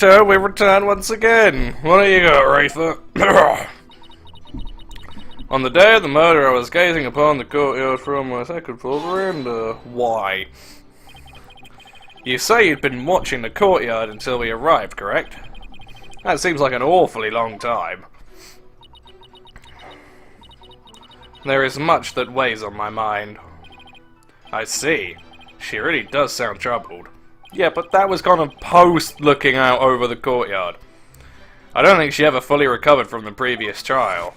Inspector, we return once again. What do you got, Wraither? On the day of the murder, I was gazing upon the courtyard from my second floor veranda. Why? You say you'd been watching the courtyard until we arrived, correct? That seems like an awfully long time. There is much that weighs on my mind. I see. She really does sound troubled. Yeah, but that was kind of post looking out over the courtyard. I don't think she ever fully recovered from the previous trial.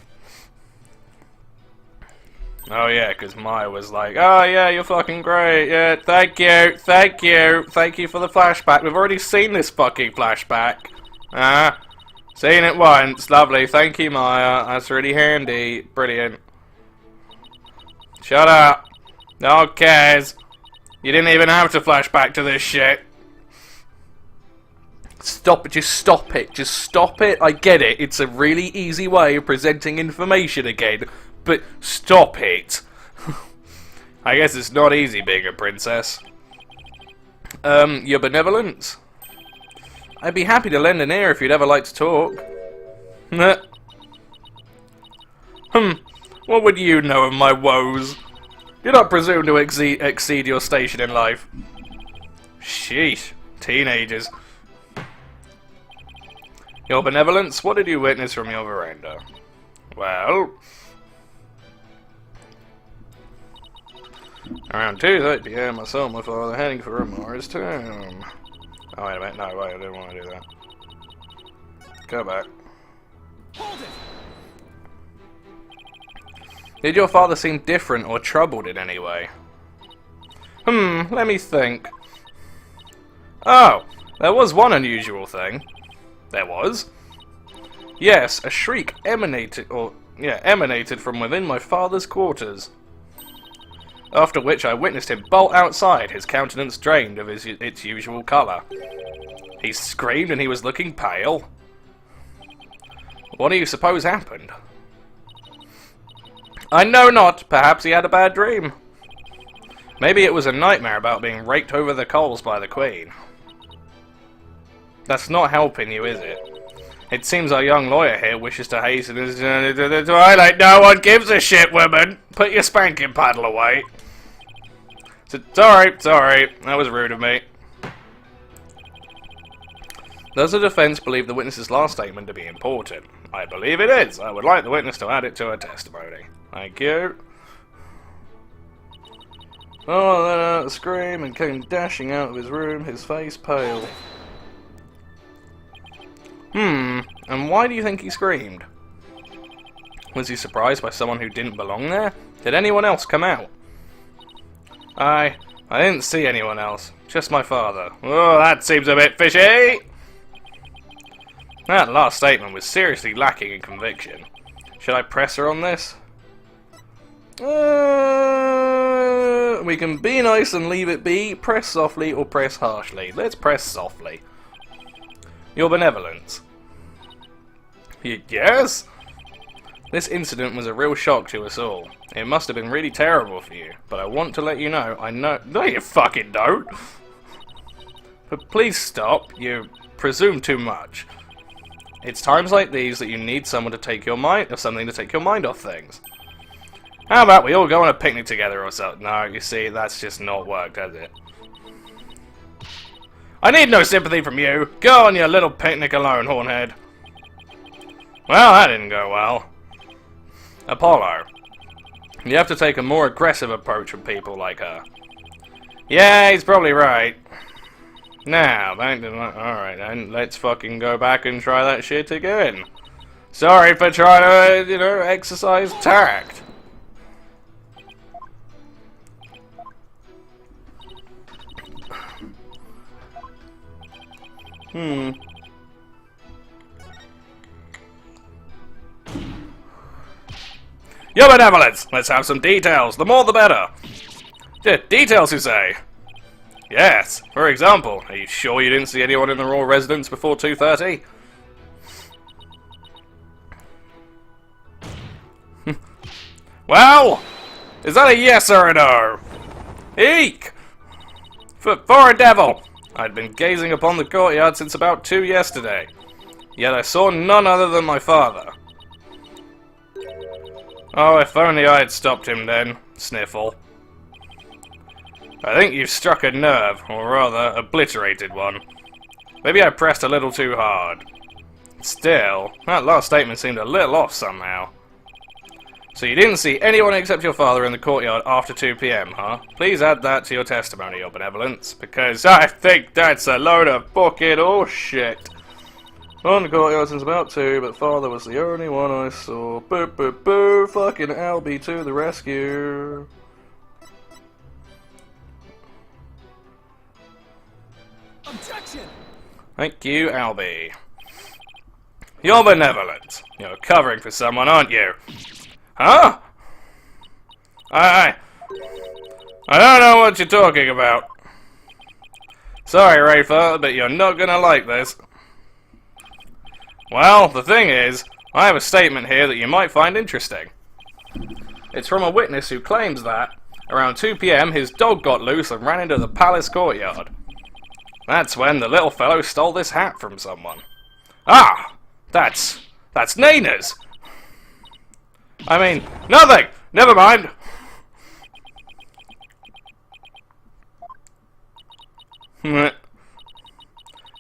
Oh yeah, because Maya was like, oh yeah, you're fucking great, yeah, thank you for the flashback. We've already seen this fucking flashback. Seen it once, lovely, thank you Maya, that's really handy, brilliant. Shut up, no one cares. You didn't even have to flash back to this shit. Stop it, just stop it, just stop it. I get it, it's a really easy way of presenting information again, but stop it. I guess it's not easy being a princess. Your benevolence? I'd be happy to lend an ear if you'd ever like to talk. What would you know of my woes? Do not presume to exceed your station in life. Sheesh, teenagers. Your benevolence, what did you witness from your veranda? Well, around 2:30 PM, I saw my father heading for Amara's tomb. Oh, wait a minute, no, wait, I didn't want to do that. Go back. Hold it! Did your father seem different or troubled in any way? Let me think. Oh, there was one unusual thing. There was? Yes, a shriek emanated from within my father's quarters. After which I witnessed him bolt outside, his countenance drained of its usual colour. He screamed and he was looking pale. What do you suppose happened? I know not. Perhaps he had a bad dream. Maybe it was a nightmare about being raked over the coals by the Queen. That's not helping you, is it? It seems our young lawyer here wishes to hasten his journey to the twilight. No one gives a shit, woman! Put your spanking paddle away. Sorry, that was rude of me. Does the defense believe the witness's last statement to be important? I believe it is. I would like the witness to add it to her testimony. Thank you. Oh, let out a scream and came dashing out of his room, his face pale. And why do you think he screamed? Was he surprised by someone who didn't belong there? Did anyone else come out? I didn't see anyone else. Just my father. Oh, that seems a bit fishy! That last statement was seriously lacking in conviction. Should I press her on this? We can be nice and leave it be, press softly or press harshly. Let's press softly. Your benevolence. Yes? This incident was a real shock to us all. It must have been really terrible for you, but I want to let you know, I know... No, you fucking don't! But please stop, you presume too much. It's times like these that you need someone to take your mind, or something to take your mind off things. How about we all go on a picnic together or something? No, you see, that's just not worked, has it? I need no sympathy from you. Go on your little picnic alone, Hornhead. Well, that didn't go well. Apollo. You have to take a more aggressive approach with people like her. Yeah, he's probably right. Now, alright then, let's fucking go back and try that shit again. Sorry for trying to, exercise tact. Your benevolence! Let's have some details. The more the better. Details, you say? Yes. For example, are you sure you didn't see anyone in the royal residence before 2:30? Well, is that a yes or a no? Eek! For a devil! I'd been gazing upon the courtyard since about 2 yesterday, yet I saw none other than my father. Oh, if only I had stopped him then. Sniffle. I think you've struck a nerve, or rather, obliterated one. Maybe I pressed a little too hard. Still, that last statement seemed a little off somehow. So you didn't see anyone except your father in the courtyard after 2 PM, huh? Please add that to your testimony, Your Benevolence, because I think that's a load of fucking horseshit. On the courtyard since about 2, but father was the only one I saw. Boo boo boo, fucking Albie to the rescue. Objection! Thank you, Albie. You're benevolent. You're covering for someone, aren't you? Huh? I don't know what you're talking about. Sorry, Rafer, but you're not gonna like this. Well, the thing is, I have a statement here that you might find interesting. It's from a witness who claims that, around 2 PM, his dog got loose and ran into the palace courtyard. That's when the little fellow stole this hat from someone. Ah! That's Nina's! I mean, nothing! Never mind!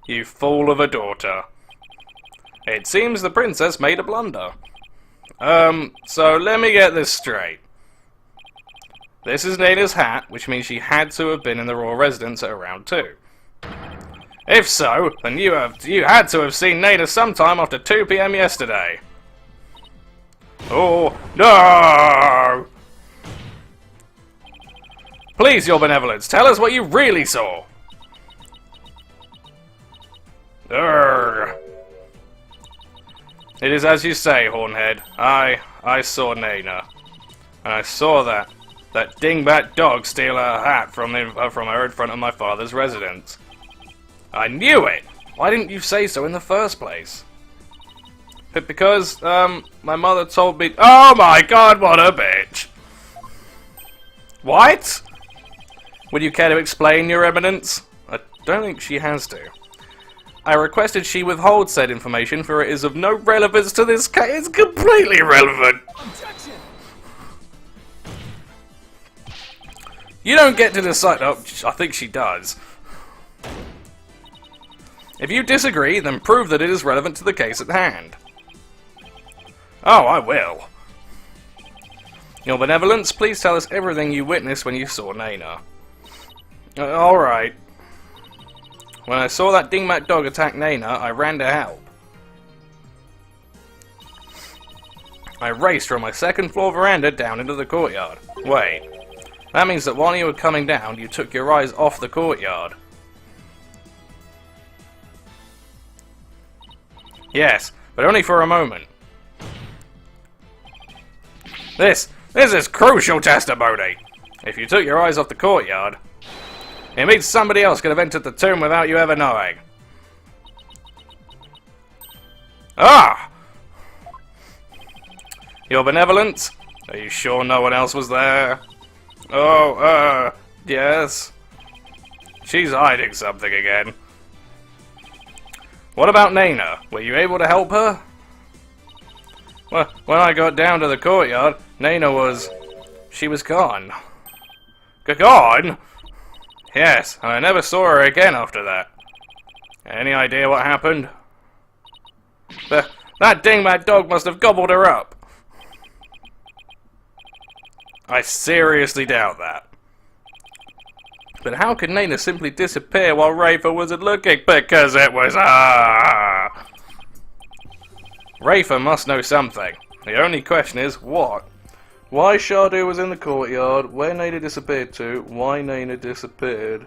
You fool of a daughter. It seems the princess made a blunder. So let me get this straight. This is Nina's hat, which means she had to have been in the royal residence at around 2. If so, then you had to have seen Nina sometime after 2 PM yesterday. Oh, no! Please, Your Benevolence, tell us what you really saw. Urgh. It is as you say, Hornhead. I saw Nina. And I saw that dingbat dog steal her hat from her in front of my father's residence. I knew it! Why didn't you say so in the first place? But because, my mother told me— Oh my god, what a bitch! What? Would you care to explain, Your Eminence? I don't think she has to. I requested she withhold said information, for it is of no relevance to this case. It's completely irrelevant! Objection! You don't get to decide— Oh, I think she does. If you disagree, then prove that it is relevant to the case at hand. Oh, I will. Your Benevolence, please tell us everything you witnessed when you saw Nina. Alright. When I saw that dingbat dog attack Nina, I ran to help. I raced from my 2nd floor veranda down into the courtyard. Wait. That means that while you were coming down, you took your eyes off the courtyard. Yes, but only for a moment. This is crucial testimony. If you took your eyes off the courtyard, it means somebody else could have entered the tomb without you ever knowing. Ah! Your Benevolence? Are you sure no one else was there? Oh, yes. She's hiding something again. What about Nina? Were you able to help her? Well, when I got down to the courtyard, Nina was... she was gone. Gone? Yes, and I never saw her again after that. Any idea what happened? That dingbat dog must have gobbled her up. I seriously doubt that. But how could Nina simply disappear while Rafer wasn't looking? Because it was... Rafer must know something. The only question is, what? Why Shardu was in the courtyard, where Nina disappeared to, why Nina disappeared.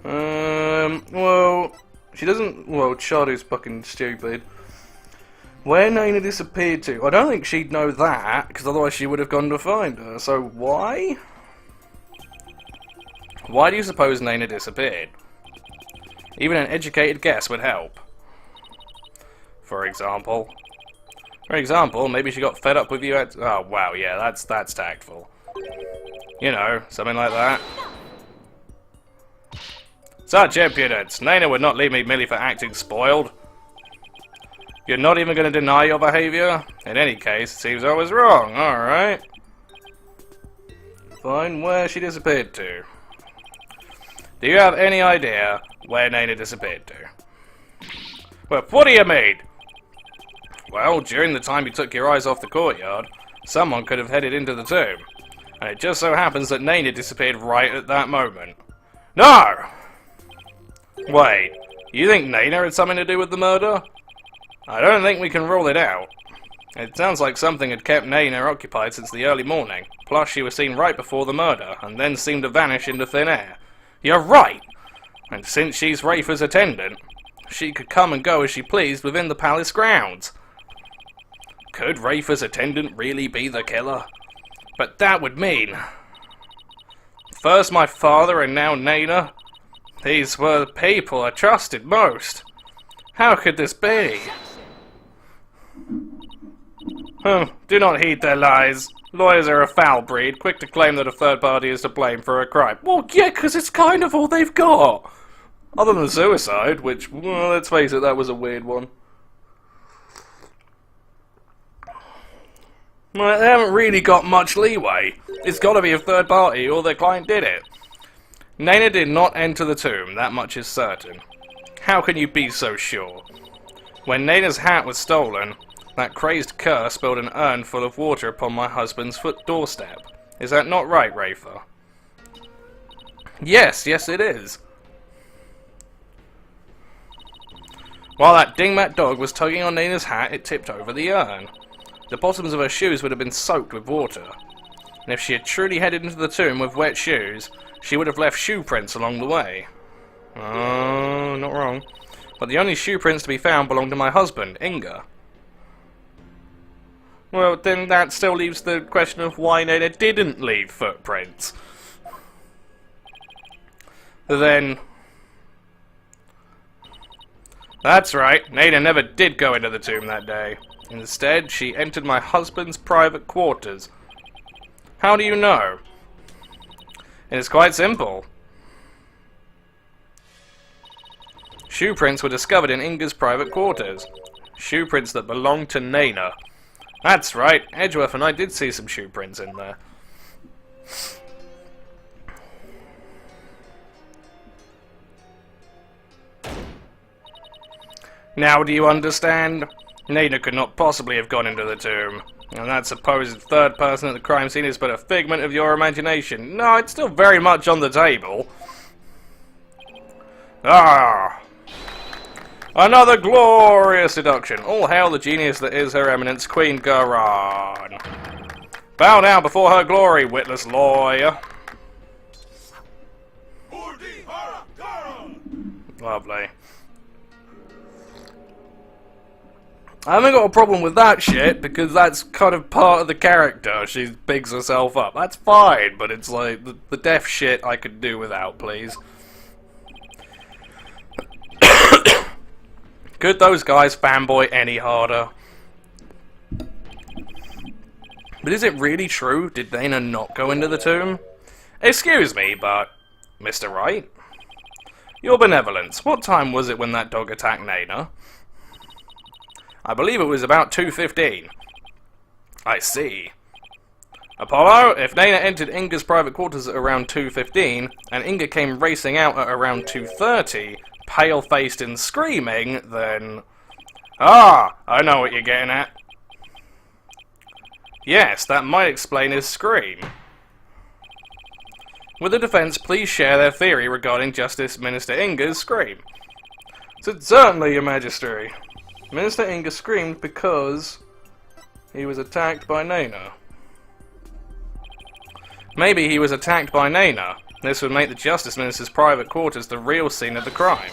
Well, she doesn't... Well, Shardu's fucking stupid. Where Nina disappeared to? I don't think she'd know that, because otherwise she would have gone to find her. So why? Why do you suppose Nina disappeared? Even an educated guess would help. For example, maybe she got fed up with you at... Oh, wow, yeah, that's tactful. You know, something like that. Such impudence! Nana would not leave me merely for acting spoiled. You're not even going to deny your behaviour? In any case, it seems I was wrong. Alright. Fine, where she disappeared to. Do you have any idea where Nana disappeared to? Well, what do you mean? Well, during the time you took your eyes off the courtyard, someone could have headed into the tomb. And it just so happens that Nana disappeared right at that moment. No! Wait, you think Nana had something to do with the murder? I don't think we can rule it out. It sounds like something had kept Nana occupied since the early morning. Plus, she was seen right before the murder, and then seemed to vanish into thin air. You're right! And since she's Rafer's attendant, she could come and go as she pleased within the palace grounds. Could Rafer's attendant really be the killer? But that would mean... First my father and now Nana. These were the people I trusted most. How could this be? Do not heed their lies. Lawyers are a foul breed, quick to claim that a third party is to blame for a crime. Well, yeah, because it's kind of all they've got. Other than suicide, which, well, let's face it, that was a weird one. Well, they haven't really got much leeway. It's got to be a third party, or their client did it. Nana did not enter the tomb, that much is certain. How can you be so sure? When Nana's hat was stolen, that crazed cur spilled an urn full of water upon my husband's doorstep. Is that not right, Rafer? Yes, it is. While that dingbat dog was tugging on Nana's hat, it tipped over the urn. The bottoms of her shoes would have been soaked with water. And if she had truly headed into the tomb with wet shoes, she would have left shoe prints along the way. Oh, not wrong. But the only shoe prints to be found belonged to my husband, Inga. Well, then that still leaves the question of why Nana didn't leave footprints. Then... That's right, Nana never did go into the tomb that day. Instead, she entered my husband's private quarters. How do you know? It is quite simple. Shoe prints were discovered in Inga's private quarters. Shoe prints that belonged to Nana. That's right, Edgeworth and I did see some shoe prints in there. Now do you understand? Nana could not possibly have gone into the tomb. And that supposed third person at the crime scene is but a figment of your imagination. No, it's still very much on the table. Ah! Another glorious deduction. All hail the genius that is Her Eminence Queen Garan. Bow down before her glory, witless lawyer. Lovely. I haven't got a problem with that shit, because that's kind of part of the character. She bigs herself up. That's fine, but it's like, the deaf shit I could do without, please. Could those guys fanboy any harder? But is it really true? Did Nana not go into the tomb? Excuse me, but... Mr. Wright? Your benevolence, what time was it when that dog attacked Nana? I believe it was about 2:15. I see. Apollo, if Nana entered Inga's private quarters at around 2:15, and Inga came racing out at around 2:30, pale-faced and screaming, then... Ah, I know what you're getting at. Yes, that might explain his scream. Would the defense please share their theory regarding Justice Minister Inga's scream? Certainly, Your Majesty. Minister Inga screamed because he was attacked by Nana. Maybe he was attacked by Nana. This would make the Justice Minister's private quarters the real scene of the crime.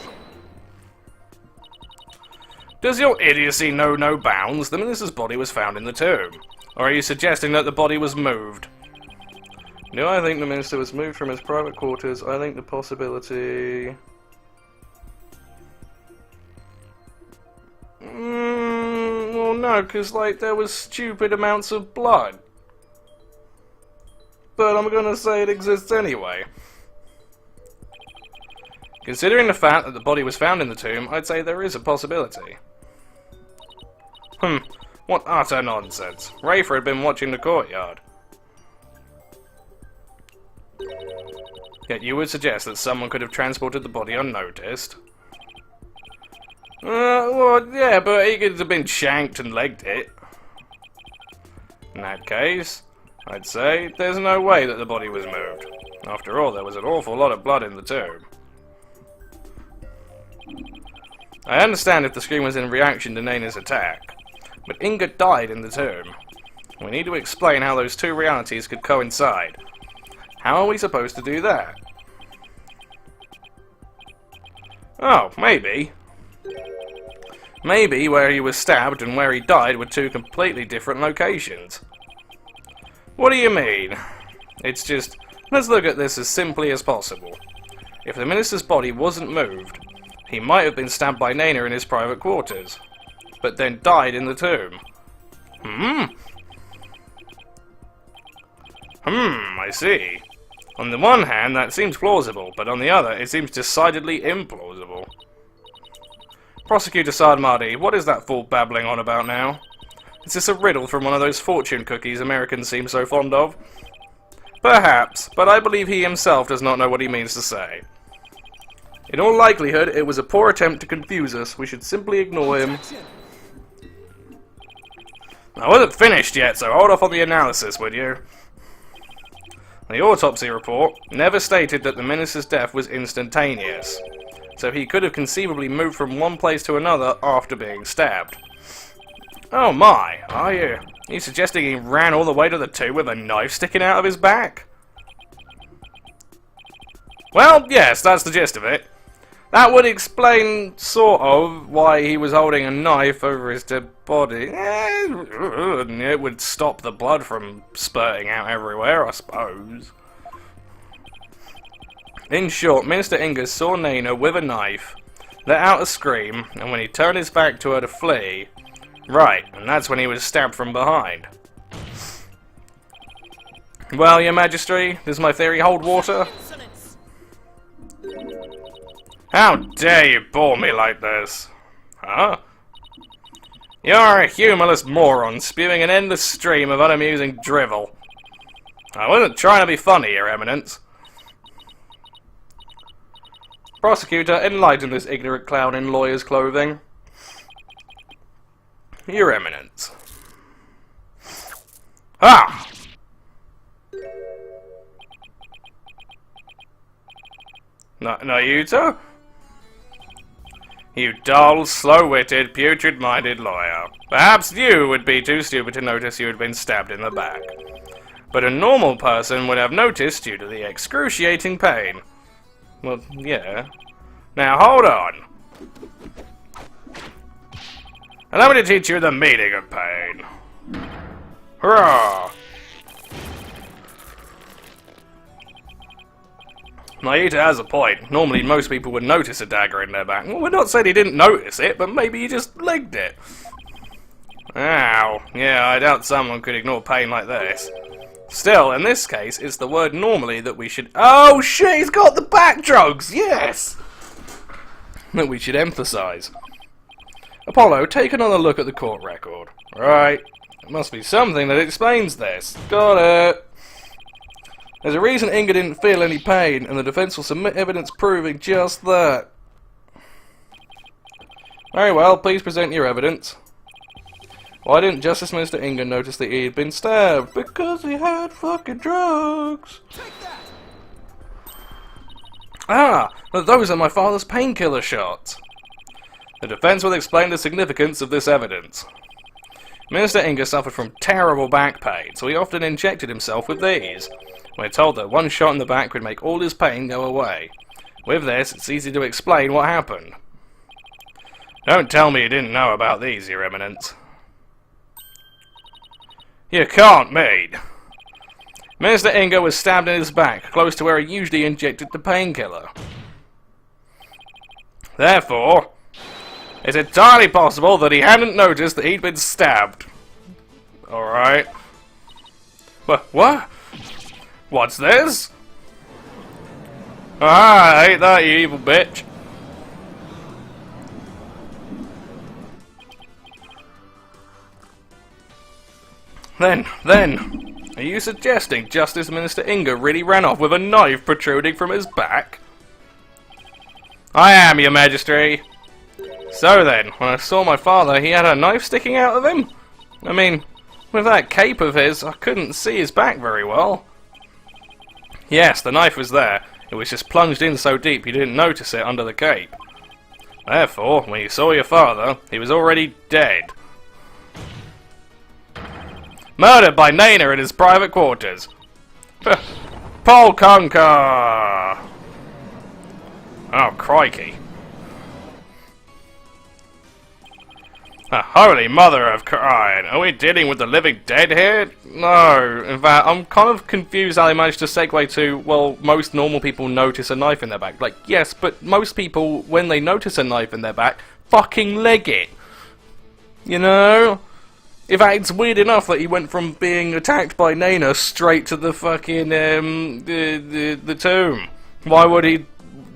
Does your idiocy know no bounds? The Minister's body was found in the tomb. Or are you suggesting that the body was moved? No, I think the Minister was moved from his private quarters. I think the possibility... well, no, because, like, there was stupid amounts of blood. but I'm gonna say it exists anyway. Considering the fact that the body was found in the tomb, I'd say there is a possibility. What utter nonsense. Rafer had been watching the courtyard. Yet you would suggest that someone could have transported the body unnoticed? Well, yeah, but he could have been shanked and legged it. In that case, I'd say there's no way that the body was moved. After all, there was an awful lot of blood in the tomb. I understand if the scream was in reaction to Naina's attack, but Inga died in the tomb. We need to explain how those two realities could coincide. How are we supposed to do that? Oh, maybe. Maybe where he was stabbed and where he died were two completely different locations. What do you mean? It's just, let's look at this as simply as possible. If the minister's body wasn't moved, he might have been stabbed by Naina in his private quarters, but then died in the tomb. I see. On the one hand, that seems plausible, but on the other, it seems decidedly implausible. Prosecutor Sadmadi, what is that fool babbling on about now? Is this a riddle from one of those fortune cookies Americans seem so fond of? Perhaps, but I believe he himself does not know what he means to say. In all likelihood, it was a poor attempt to confuse us. We should simply ignore him. Objection. I wasn't finished yet, so hold off on the analysis, would you? The autopsy report never stated that the minister's death was instantaneous, so he could have conceivably moved from one place to another after being stabbed. Oh my, are you? Are you suggesting he ran all the way to the tomb with a knife sticking out of his back? Well, yes, that's the gist of it. That would explain, sort of, why he was holding a knife over his dead body. It would stop the blood from spurting out everywhere, I suppose. In short, Minister Inga saw Naina with a knife, let out a scream, and when he turned his back to her to flee, right, and that's when he was stabbed from behind. Well, Your Majesty, does my theory hold water? How dare you bore me like this? Huh? You're a humorless moron spewing an endless stream of unamusing drivel. I wasn't trying to be funny, Your Eminence. Prosecutor, enlighten this ignorant clown in lawyer's clothing. Your Eminence. Ah! Nayuta? You dull, slow-witted, putrid-minded lawyer. Perhaps you would be too stupid to notice you had been stabbed in the back. But a normal person would have noticed due to the excruciating pain. Well, yeah. Now, hold on. Allow me to teach you the meaning of pain. Hurrah! Naita has a point. Normally, most people would notice a dagger in their back. Well, we're not saying he didn't notice it, but maybe he just legged it. Ow. Yeah, I doubt someone could ignore pain like this. Still, in this case, it's the word normally that we should... Oh, shit, he's got the back drugs! Yes! That we should emphasize. Apollo, take another look at the court record. Right. There must be something that explains this. Got it. There's a reason Inga didn't feel any pain, and the defense will submit evidence proving just that. Very well, please present your evidence. Why didn't Justice Minister Inga notice that he had been stabbed? Because he had fucking drugs. Take that. Ah, but those are my father's painkiller shots. The defense will explain the significance of this evidence. Minister Inga suffered from terrible back pain, so he often injected himself with these. We're told that one shot in the back would make all his pain go away. With this, it's easy to explain what happened. Don't tell me you didn't know about these, Your Eminence. You can't mean. Minister Inga was stabbed in his back, close to where he usually injected the painkiller. Therefore, it's entirely possible that he hadn't noticed that he'd been stabbed. Alright. What? What's this? Ah, I hate that, you evil bitch. Then, are you suggesting Justice Minister Inga really ran off with a knife protruding from his back? I am, your majesty. So then, when I saw my father, he had a knife sticking out of him? I mean, with that cape of his, I couldn't see his back very well. Yes, the knife was there. It was just plunged in so deep you didn't notice it under the cape. Therefore, when you saw your father, he was already dead. Murdered by Nana in his private quarters. Paul Conker! Oh, crikey. Holy mother of crying, are we dealing with the living dead here? No, in fact, I'm kind of confused how they managed to segue to, well, most normal people notice a knife in their back. Like, yes, but most people, when they notice a knife in their back, fucking leg it. You know? In fact, it's weird enough that he went from being attacked by Nana straight to the fucking, the tomb. Why would he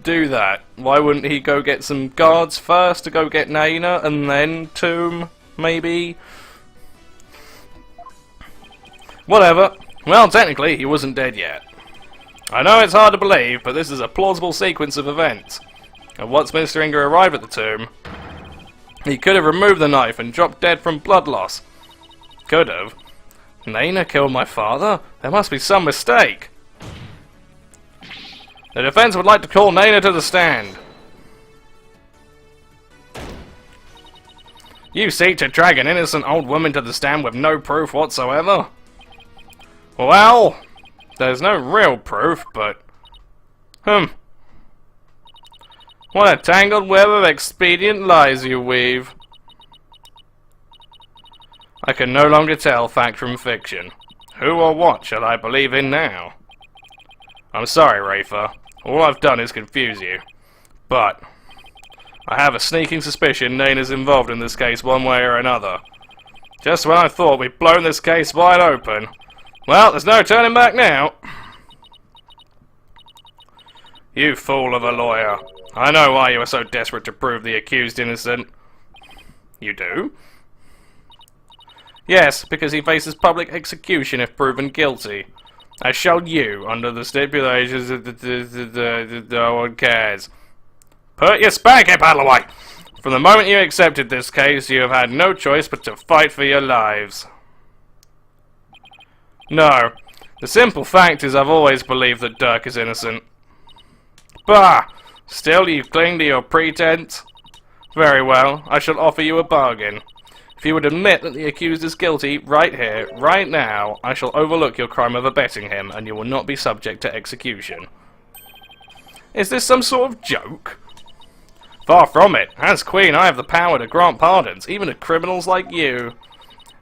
do that? Why wouldn't he go get some guards first to go get Nana and then tomb, maybe? Whatever. Well, technically, he wasn't dead yet. I know it's hard to believe, but this is a plausible sequence of events. And once Minister Inga arrived at the tomb, he could have removed the knife and dropped dead from blood loss. Could have. Nana killed my father? There must be some mistake. The defense would like to call Nana to the stand. You seek to drag an innocent old woman to the stand with no proof whatsoever? Well, there's no real proof, but... What a tangled web of expedient lies you weave. I can no longer tell fact from fiction. Who or what shall I believe in now? I'm sorry, Rafer. All I've done is confuse you. But I have a sneaking suspicion Nana's involved in this case one way or another. Just when I thought we'd blown this case wide open. Well, there's no turning back now. You fool of a lawyer. I know why you are so desperate to prove the accused innocent. You do? Yes, because he faces public execution if proven guilty. As shall you, under the stipulations of no one cares. Put your spanking paddle away! From the moment you accepted this case, you have had no choice but to fight for your lives. No. The simple fact is I've always believed that Dirk is innocent. Bah! Still you cling to your pretense? Very well, I shall offer you a bargain. If you would admit that the accused is guilty, right here, right now, I shall overlook your crime of abetting him, and you will not be subject to execution. Is this some sort of joke? Far from it. As Queen, I have the power to grant pardons, even to criminals like you.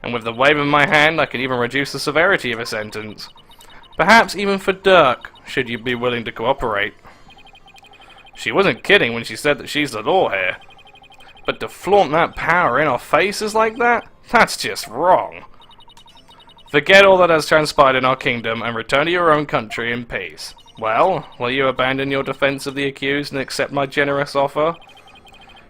And with the wave of my hand, I can even reduce the severity of a sentence. Perhaps even for Dirk, should you be willing to cooperate. She wasn't kidding when she said that she's the law here. But to flaunt that power in our faces like that? That's just wrong. Forget all that has transpired in our kingdom and return to your own country in peace. Well, will you abandon your defense of the accused and accept my generous offer?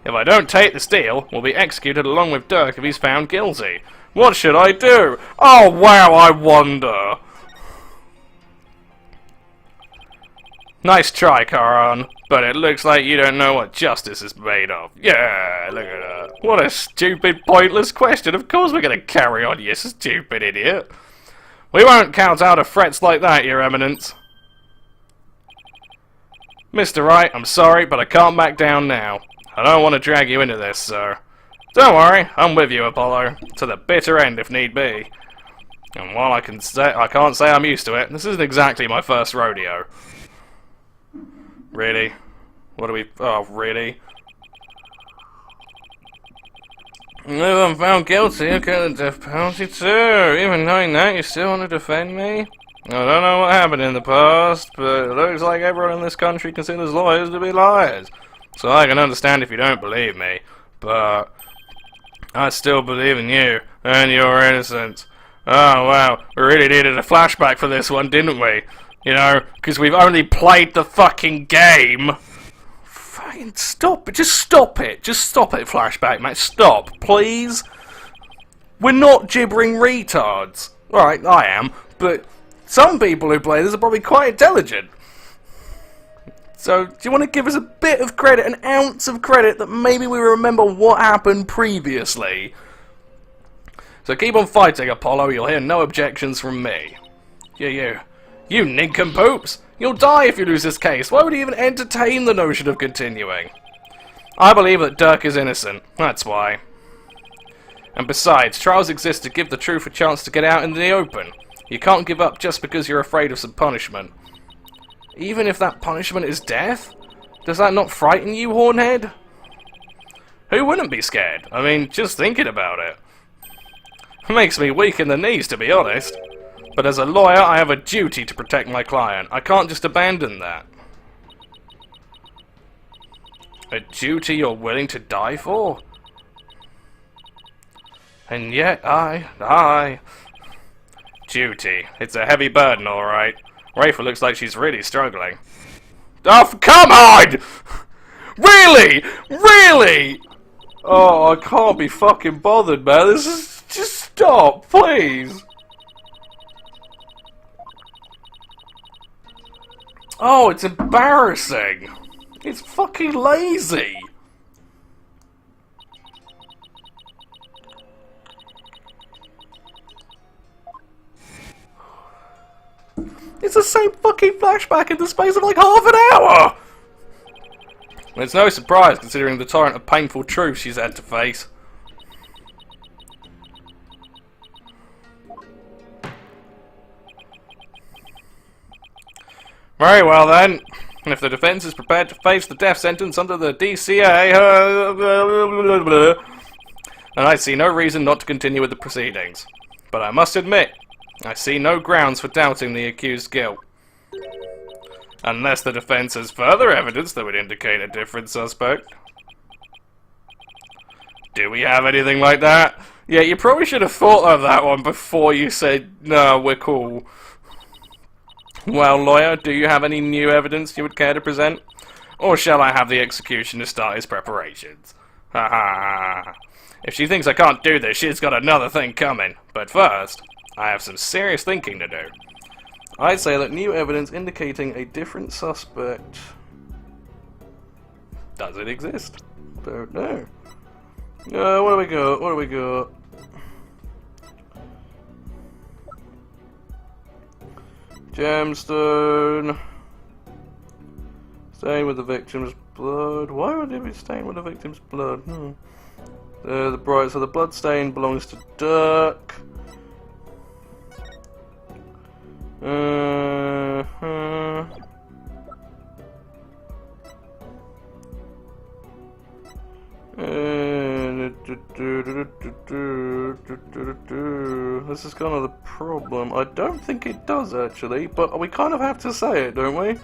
If I don't take this deal, we'll be executed along with Dirk if he's found guilty. What should I do? Oh wow, I wonder. Nice try, Karan, but it looks like you don't know what justice is made of. Yeah, look at that. What a stupid, pointless question. Of course we're going to carry on, you stupid idiot. We won't count out of threats like that, Your Eminence. Mr. Wright, I'm sorry, but I can't back down now. I don't want to drag you into this, sir. Don't worry, I'm with you, Apollo. To the bitter end, if need be. And while I can't say I'm used to it, this isn't exactly my first rodeo. Really? What do we... Oh, really? If I'm found guilty, I'll get the death penalty too. Even knowing that, you still want to defend me? I don't know what happened in the past, but it looks like everyone in this country considers lawyers to be liars. So I can understand if you don't believe me, but I still believe in you and your innocence. Oh wow, we really needed a flashback for this one, didn't we? You know, because we've only played the fucking game. Fucking stop it. Just stop it. Just stop it, Flashback, mate. Stop, please. We're not gibbering retards. Right, I am, but some people who play this are probably quite intelligent. So, do you want to give us a bit of credit, an ounce of credit, that maybe we remember what happened previously? So keep on fighting, Apollo. You'll hear no objections from me. You nincompoops! You'll die if you lose this case. Why would you even entertain the notion of continuing? I believe that Dirk is innocent. That's why. And besides, trials exist to give the truth a chance to get out in the open. You can't give up just because you're afraid of some punishment. Even if that punishment is death? Does that not frighten you, Hornhead? Who wouldn't be scared? I mean, just thinking about it. It makes me weak in the knees, to be honest. But as a lawyer, I have a duty to protect my client. I can't just abandon that. A duty you're willing to die for? And yet I... Duty. It's a heavy burden, alright. Rayford looks like she's really struggling. Oh, come on! Really? Really? Oh, I can't be fucking bothered, man. This is... Just stop, please. Oh, it's embarrassing. It's fucking lazy. It's the same fucking flashback in the space of like half an hour! It's no surprise considering the torrent of painful truth she's had to face. Very well then. If the defense is prepared to face the death sentence under the DCA, then I see no reason not to continue with the proceedings. But I must admit, I see no grounds for doubting the accused's guilt. Unless the defense has further evidence that would indicate a different suspect. Do we have anything like that? Yeah, you probably should have thought of that one before you said, no, we're cool. Well, lawyer, do you have any new evidence you would care to present? Or shall I have the executioner start his preparations? Ha ha. If she thinks I can't do this, she's got another thing coming. But first, I have some serious thinking to do. I'd say that new evidence indicating a different suspect... Does it exist? Don't know. What do we got? What do we got? Gemstone. Stain with the victim's blood. Why would it be stained with the victim's blood? The bright, so the blood stain belongs to Dirk. This is kind of the problem. I don't think it does actually, but we kind of have to say it, don't we?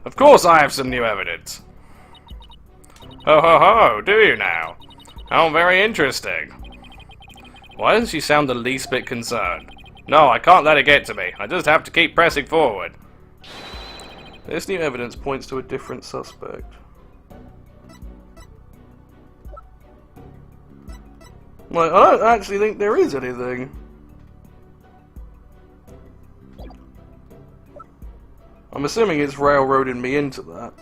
Of course I have some new evidence. Ho ho ho, do you now? How very interesting. Why doesn't she sound the least bit concerned? No, I can't let it get to me. I just have to keep pressing forward. This new evidence points to a different suspect. Like, I don't actually think there is anything. I'm assuming it's railroading me into that.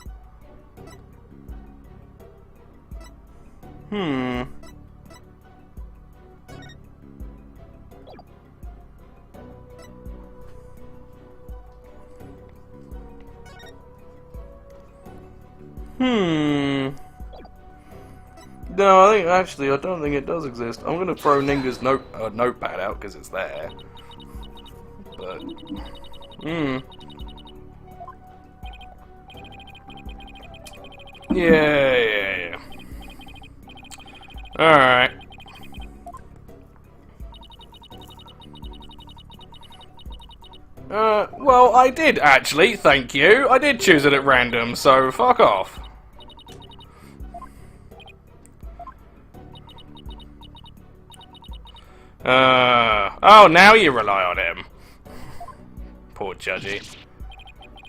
No, I think actually I don't think it does exist. I'm gonna throw Ninga's notepad out because it's there. But yeah. Alright. Well, I did actually, thank you. I did choose it at random, so fuck off. Oh, now you rely on him. Poor Judgy.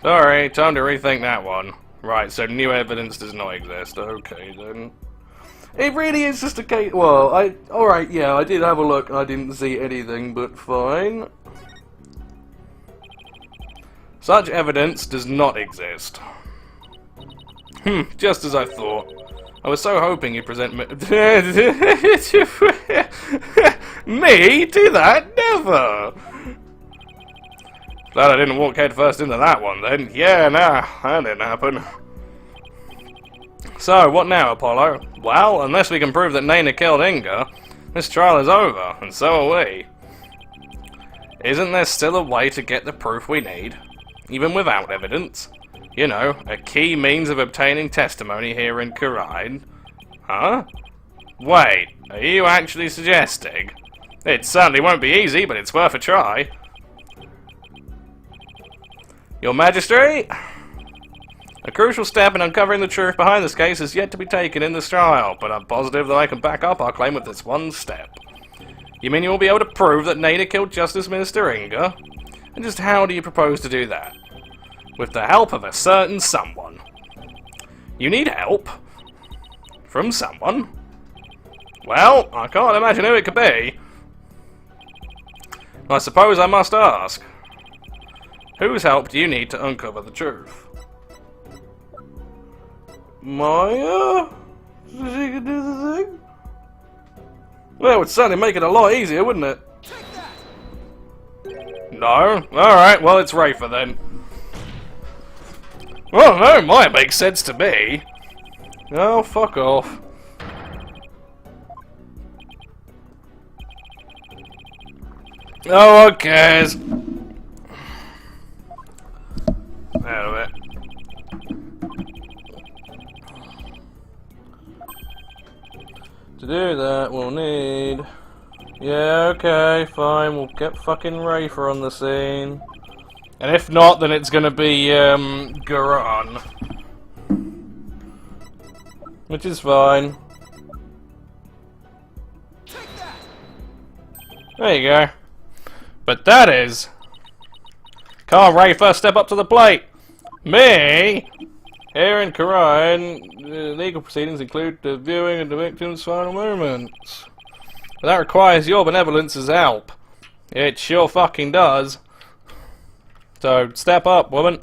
Sorry, time to rethink that one. Right, so new evidence does not exist. Okay, then. It really is just a case. Well, alright, yeah, I did have a look and I didn't see anything, but fine. Such evidence does not exist. Just as I thought. I was so hoping you'd present me. Me? Do that? Never! Glad I didn't walk headfirst into that one then. Yeah, nah, that didn't happen. So, what now, Apollo? Well, unless we can prove that Nana killed Inga, this trial is over, and so are we. Isn't there still a way to get the proof we need? Even without evidence? You know, a key means of obtaining testimony here in Karine. Huh? Wait, are you actually suggesting? It certainly won't be easy, but it's worth a try. Your Majesty? A crucial step in uncovering the truth behind this case is yet to be taken in this trial, but I'm positive that I can back up our claim with this one step. You mean you will be able to prove that Nana killed Justice Minister Inga? And just how do you propose to do that? With the help of a certain someone. You need help? From someone? Well, I can't imagine who it could be. I suppose I must ask. Whose help do you need to uncover the truth? Maya? So she can do the thing? Well, it would certainly make it a lot easier, wouldn't it? No? Alright, well, it's Rafer then. Well, no, Maya makes sense to me. Oh, fuck off. Oh, who cares? Out of it. To do that, we'll need... Yeah, okay, fine, we'll get fucking Rafer on the scene. And if not, then it's gonna be, Garan. Which is fine. There you go. But that is... Can't Rafer step up to the plate? Me? Here in Karine, legal proceedings include the viewing of the victim's final moments. But that requires your benevolence's help. It sure fucking does. So, step up, woman.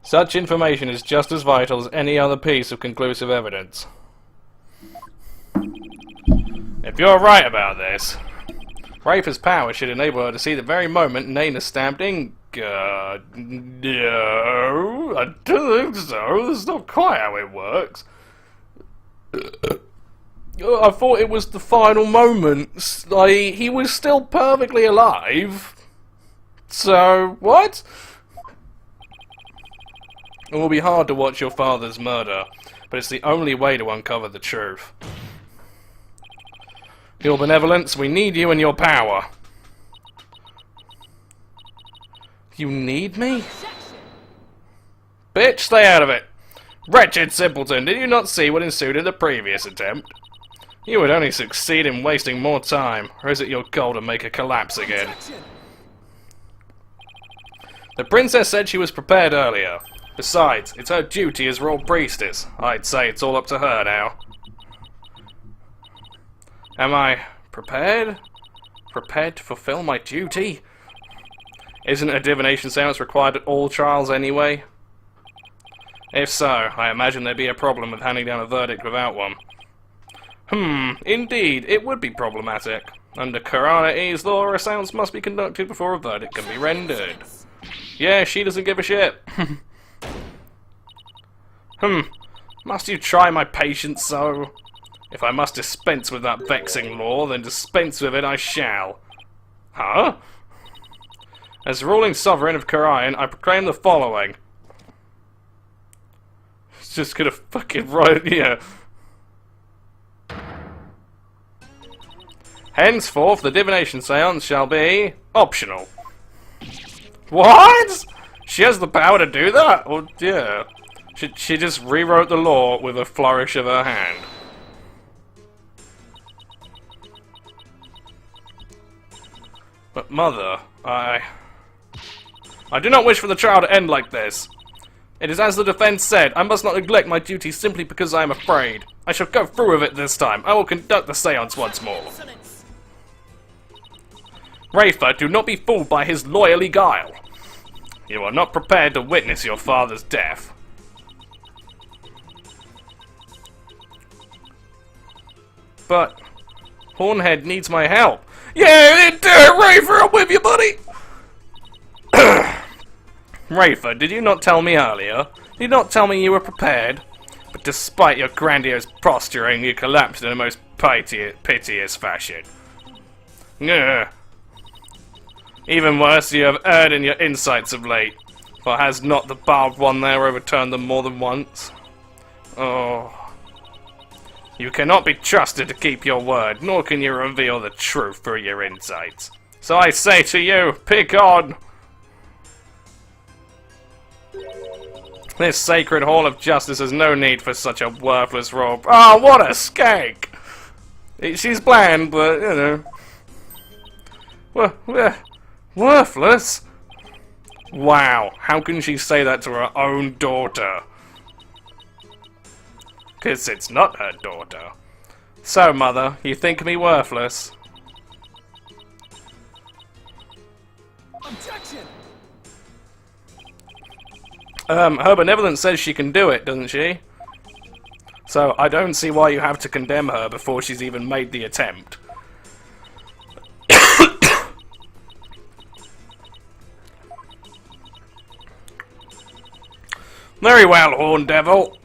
Such information is just as vital as any other piece of conclusive evidence. If you're right about this, Rafer's power should enable her to see the very moment Nana stabbed Inga. No, I don't think so. That's not quite how it works. I thought it was the final moments. Like, he was still perfectly alive. So, what? It will be hard to watch your father's murder, but it's the only way to uncover the truth. Your benevolence, we need you and your power. You need me? Bitch, stay out of it! Wretched simpleton, did you not see what ensued in the previous attempt? You would only succeed in wasting more time, or is it your goal to make her collapse again? The princess said she was prepared earlier. Besides, it's her duty as royal priestess. I'd say it's all up to her now. Am I prepared? Prepared to fulfill my duty? Isn't a divination seance required at all trials anyway? If so, I imagine there'd be a problem with handing down a verdict without one. Indeed, it would be problematic. Under Karana's law, a seance must be conducted before a verdict can be rendered. Yeah, she doesn't give a shit. Must you try my patience so? If I must dispense with that vexing law, then dispense with it I shall. Huh? As ruling sovereign of Karine, I proclaim the following. It's just gonna fucking write here. Henceforth, the divination seance shall be optional. What? She has the power to do that? Oh dear. She just rewrote the law with a flourish of her hand. But Mother, I do not wish for the trial to end like this. It is as the defense said, I must not neglect my duty simply because I am afraid. I shall go through with it this time. I will conduct the seance once more. Rafer, do not be fooled by his loyally guile. You are not prepared to witness your father's death. But Hornhead needs my help. Yeah, do it, Rafer, I'm with you, buddy! Rafer, did you not tell me earlier? Did you not tell me you were prepared? But despite your grandiose posturing, you collapsed in a most piteous fashion. Ugh. Even worse, you have erred in your insights of late, for has not the barbed one there overturned them more than once? Oh. You cannot be trusted to keep your word, nor can you reveal the truth through your insights. So I say to you, pick on! This sacred hall of justice has no need for such a worthless robe. Oh, what a skank! She's bland, but, you know... Worthless? Wow, how can she say that to her own daughter? 'Cause it's not her daughter. So, Mother, you think me worthless? Objection! Her benevolence says she can do it, doesn't she? So, I don't see why you have to condemn her before she's even made the attempt. Very well, Horn Devil.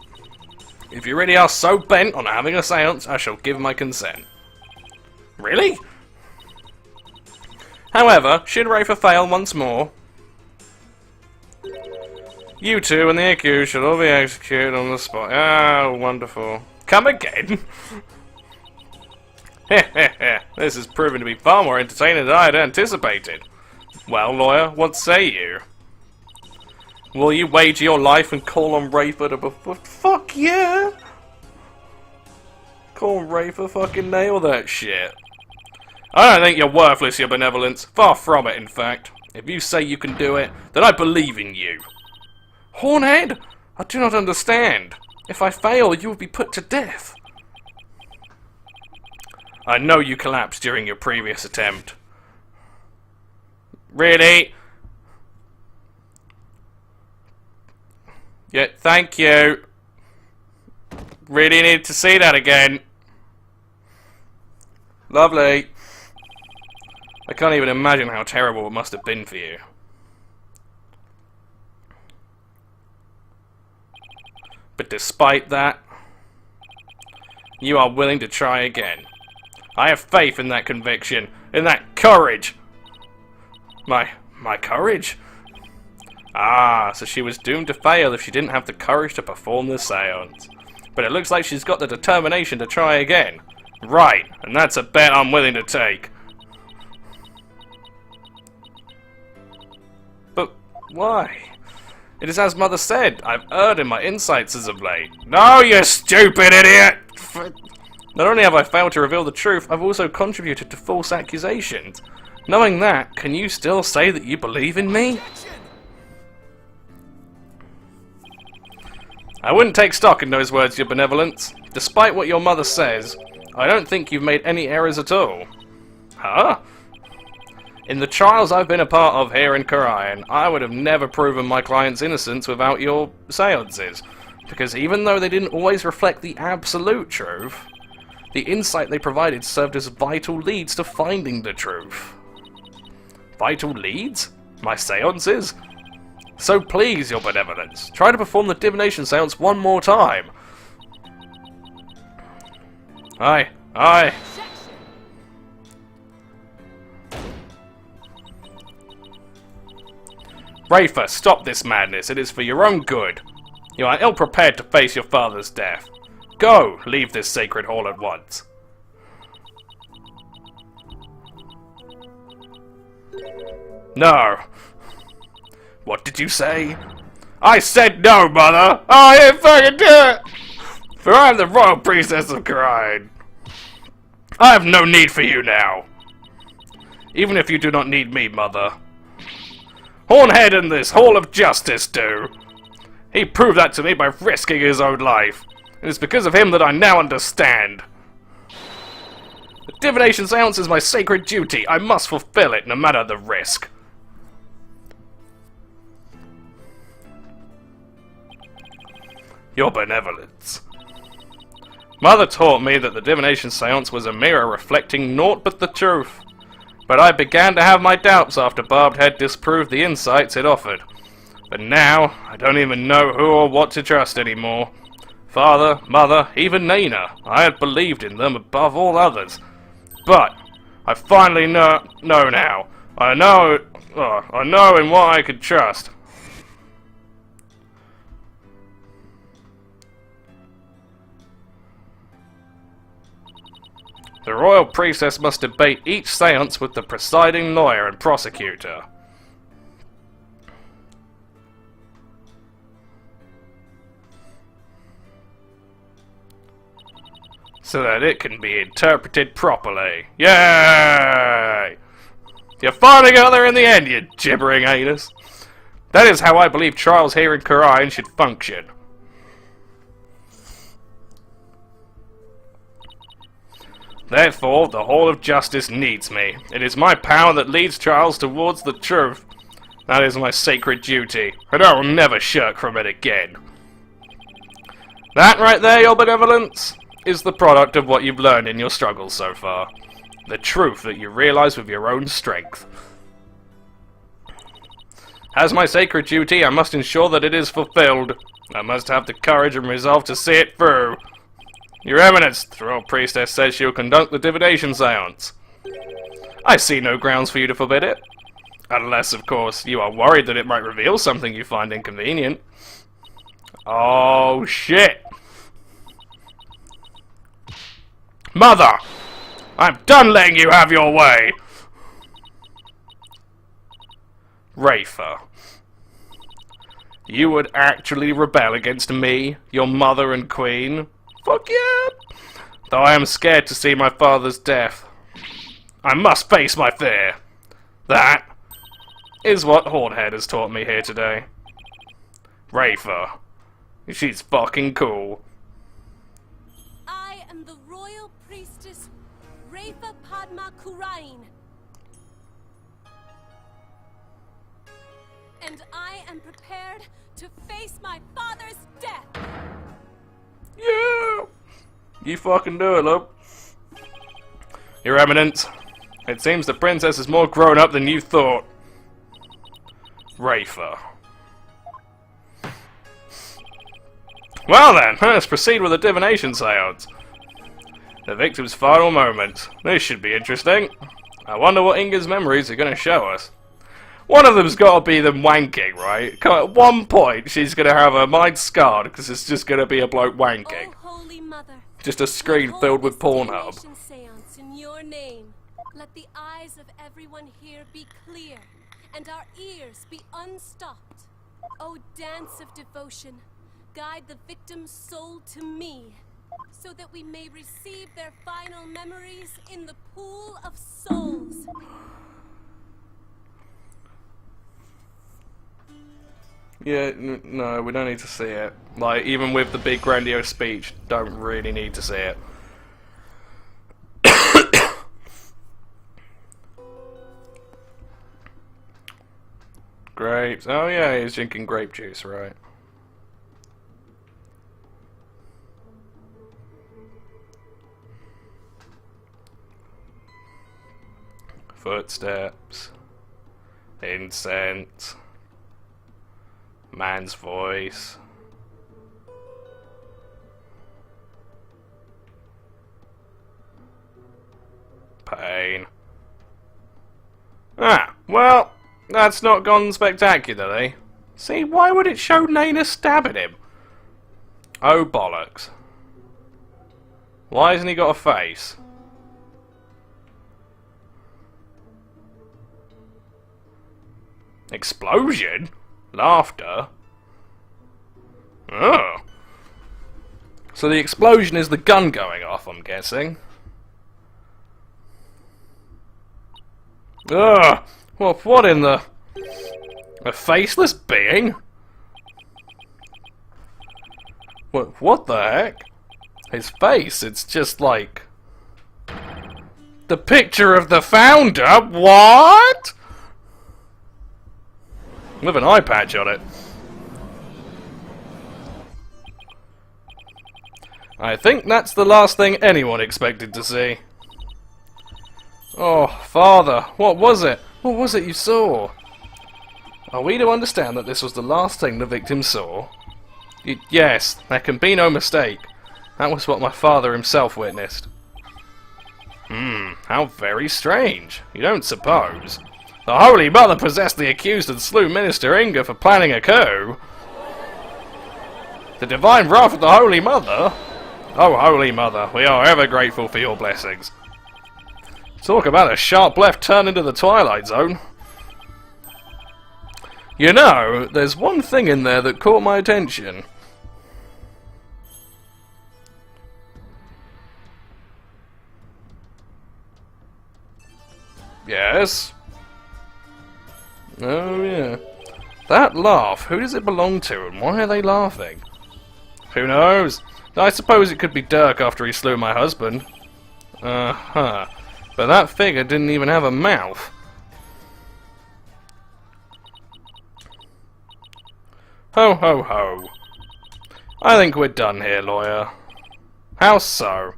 If you really are so bent on having a seance, I shall give my consent. Really? However, should Rafer fail once more, you two and the accused shall all be executed on the spot. Ah, wonderful. Come again? This has proven to be far more entertaining than I had anticipated. Well, lawyer, what say you? Will you wager your life and call on Rafer to fuck yeah! Call on Rafer, fucking nail that shit. I don't think you're worthless, your benevolence. Far from it, in fact. If you say you can do it, then I believe in you. Hornhead? I do not understand. If I fail, you will be put to death. I know you collapsed during your previous attempt. Really? Yeah, thank you. Really need to see that again. Lovely. I can't even imagine how terrible it must have been for you. But despite that, you are willing to try again. I have faith in that conviction, in that courage. My courage? Ah, so she was doomed to fail if she didn't have the courage to perform the seance. But it looks like she's got the determination to try again. Right, and that's a bet I'm willing to take. But why? It is as Mother said, I've erred in my insights as of late. No, you stupid idiot! Not only have I failed to reveal the truth, I've also contributed to false accusations. Knowing that, can you still say that you believe in me? I wouldn't take stock in those words, your benevolence. Despite what your mother says, I don't think you've made any errors at all. Huh? In the trials I've been a part of here in Karayan, I would have never proven my client's innocence without your seances. Because even though they didn't always reflect the absolute truth, the insight they provided served as vital leads to finding the truth. Vital leads? My seances? So please, your benevolence, try to perform the divination seance one more time. Aye, aye. Rafer, stop this madness. It is for your own good. You are ill-prepared to face your father's death. Go, leave this sacred hall at once. No. What did you say? I said no, Mother! I didn't fucking do it! For I am the royal priestess of Karayan. I have no need for you now. even if you do not need me, Mother. Hornhead and this Hall of Justice do. He proved that to me by risking his own life. It is because of him that I now understand. The divination seance is my sacred duty. I must fulfill it, no matter the risk. Your benevolence. Mother taught me that the divination seance was a mirror reflecting naught but the truth. But I began to have my doubts after Barbed Head disproved the insights it offered. But now, I don't even know who or what to trust anymore. Father, Mother, even Nina, I had believed in them above all others. But, I finally know now. I know in what I could trust. The royal priestess must debate each seance with the presiding lawyer and prosecutor. So that it can be interpreted properly. Yay! You finally got there in the end, you gibbering anus. That is how I believe trials here in Khura'in should function. Therefore, the Hall of Justice needs me. It is my power that leads trials towards the truth. That is my sacred duty, and I will never shirk from it again. That right there, your benevolence, is the product of what you've learned in your struggles so far. The truth that you realize with your own strength. As my sacred duty, I must ensure that it is fulfilled. I must have the courage and resolve to see it through. Your Eminence, the Royal Priestess says she will conduct the divination seance. I see no grounds for you to forbid it. Unless, of course, you are worried that it might reveal something you find inconvenient. Oh, shit! Mother! I'm done letting you have your way! Rafer. You would actually rebel against me, your mother and queen? Fuck yeah! Though I am scared to see my father's death. I must face my fear. That is what Hornhead has taught me here today. Rafer. She's fucking cool. I am the royal priestess, Rafer Padma Khura'in. And I am prepared to face my father's death. Yeah! You fucking do it, love. Your Eminence, it seems the princess is more grown up than you thought. Rafer. Well then, let's proceed with the divination seance. The victim's final moments. This should be interesting. I wonder what Inga's memories are going to show us. One of them's got to be them wanking, right? At one point, she's going to have her mind scarred because it's just going to be a bloke wanking. Oh, Holy Mother, Just a screen filled with Pornhub. divination seance in your name. Let the eyes of everyone here be clear, and our ears be unstopped. O dance of devotion, guide the victim's soul to me, so that we may receive their final memories in the pool of souls. Yeah, no, we don't need to see it. Like, even with the big grandiose speech, don't really need to see it. Grapes. Oh yeah, he's drinking grape juice, right. Footsteps. Incense. Man's voice. Pain. Ah, well, that's not gone spectacularly. See, why would it show Nana stabbing him? Oh, bollocks. Why hasn't he got a face? Explosion? Laughter? Oh. So the explosion is the gun going off, I'm guessing. Ugh! What in the... A faceless being? What the heck? His face, it's just like... The picture of the founder? What? With an eye patch on it. I think that's the last thing anyone expected to see. Oh, Father, what was it? What was it you saw? Are we to understand that this was the last thing the victim saw? Yes, there can be no mistake. That was what my father himself witnessed. How very strange. You don't suppose? The Holy Mother possessed the accused and slew Minister Inga for planning a coup? The divine wrath of the Holy Mother? Oh, Holy Mother, we are ever grateful for your blessings. Talk about a sharp left turn into the Twilight Zone. You know, there's one thing in there that caught my attention. Yes? Oh, yeah. That laugh, who does it belong to and why are they laughing? Who knows? I suppose it could be Dirk after he slew my husband. Uh-huh. But that figure didn't even have a mouth. Ho ho ho. I think we're done here, lawyer. How so?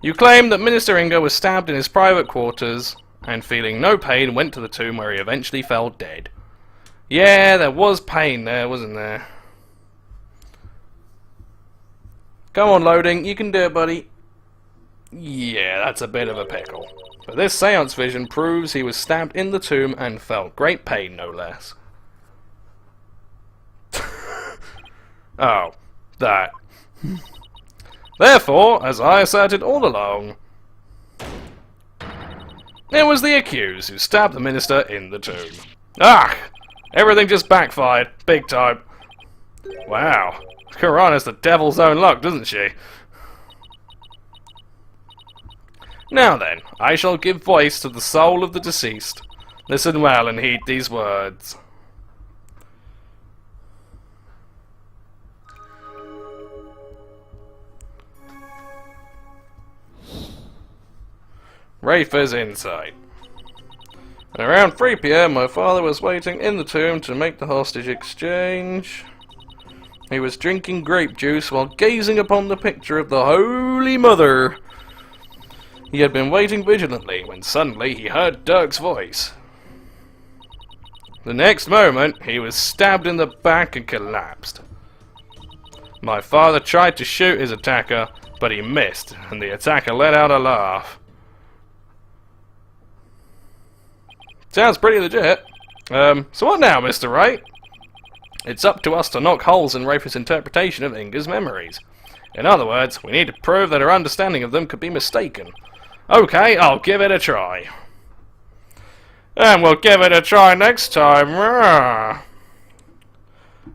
You claim that Minister Inga was stabbed in his private quarters, and feeling no pain went to the tomb where he eventually fell dead. Yeah, there was pain there, wasn't there? Come on, loading, you can do it, buddy. Yeah, that's a bit of a pickle. But this seance vision proves he was stabbed in the tomb and felt great pain, no less. Oh, that. Therefore, as I asserted all along, it was the accused who stabbed the minister in the tomb. Ah! Everything just backfired, big time. Wow, Quran has the devil's own luck, doesn't she? Now then, I shall give voice to the soul of the deceased. Listen well and heed these words. Rafer's insight. Around 3 PM, my father was waiting in the tomb to make the hostage exchange. He was drinking grape juice while gazing upon the picture of the Holy Mother. He had been waiting vigilantly when suddenly he heard Dirk's voice. The next moment, he was stabbed in the back and collapsed. My father tried to shoot his attacker, but he missed, and the attacker let out a laugh. Sounds pretty legit. So what now, Mr. Wright? It's up to us to knock holes in Rafer's interpretation of Inga's memories. In other words, we need to prove that her understanding of them could be mistaken. Okay, I'll give it a try. And we'll give it a try next time.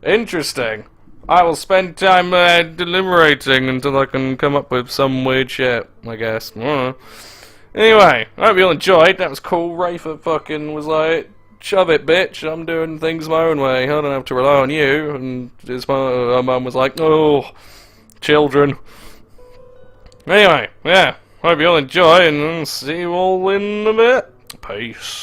Interesting. I will spend time deliberating until I can come up with some weird shit, I guess. Anyway, I hope you all enjoyed. That was cool. Rafer fucking was like, shove it, bitch. I'm doing things my own way. I don't have to rely on you. And his mum was like, oh, children. Anyway, yeah. Hope you all enjoy, and see you all in a bit. Peace.